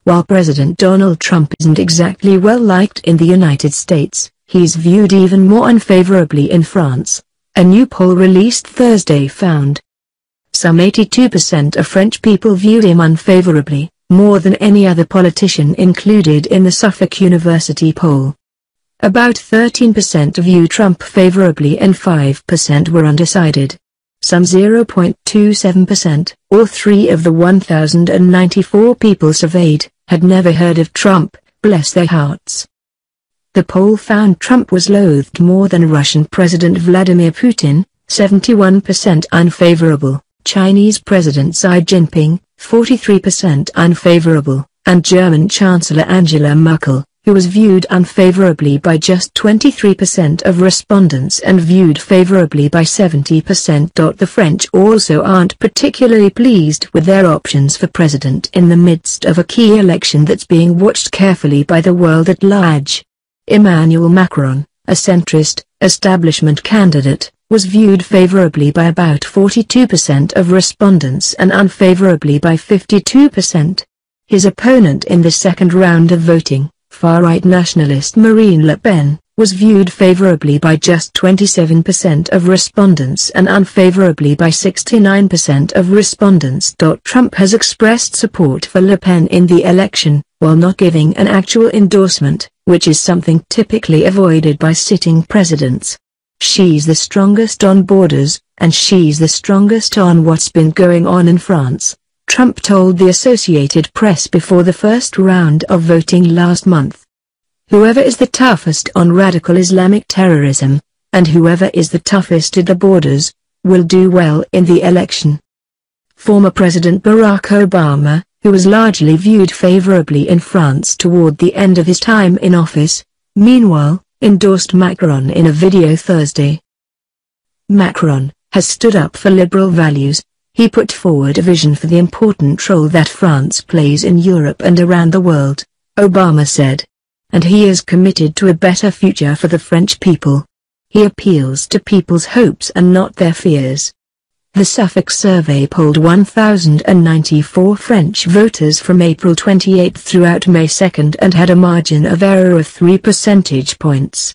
While President Donald Trump isn't exactly well liked in the United States, he's viewed even more unfavorably in France. A new poll released Thursday found some 82% of French people viewed him unfavorably, more than any other politician included in the Suffolk University poll. About 13% viewed Trump favorably and 5% were undecided. Some 0.27%, or 3 of the 1,094 people surveyed, had never heard of Trump, bless their hearts. The poll found Trump was loathed more than Russian President Vladimir Putin, 71% unfavorable, Chinese President Xi Jinping, 43% unfavorable, and German Chancellor Angela Merkel, who was viewed unfavorably by just 23% of respondents and viewed favorably by 70%. The French also aren't particularly pleased with their options for president in the midst of a key election that's being watched carefully by the world at large. Emmanuel Macron, a centrist, establishment candidate, was viewed favorably by about 42% of respondents and unfavorably by 52%. His opponent in the second round of voting, far-right nationalist Marine Le Pen, was viewed favorably by just 27% of respondents and unfavorably by 69% of respondents. Trump has expressed support for Le Pen in the election, while not giving an actual endorsement, which is something typically avoided by sitting presidents. She's the strongest on borders, and she's the strongest on what's been going on in France, Trump told the Associated Press before the first round of voting last month. Whoever is the toughest on radical Islamic terrorism, and whoever is the toughest at the borders, will do well in the election. Former President Barack Obama, who was largely viewed favorably in France toward the end of his time in office, meanwhile, endorsed Macron in a video Thursday. Macron has stood up for liberal values. He put forward a vision for the important role that France plays in Europe and around the world, Obama said. And he is committed to a better future for the French people. He appeals to people's hopes and not their fears. The Suffolk survey polled 1,094 French voters from April 28 throughout May 2 and had a margin of error of 3 percentage points.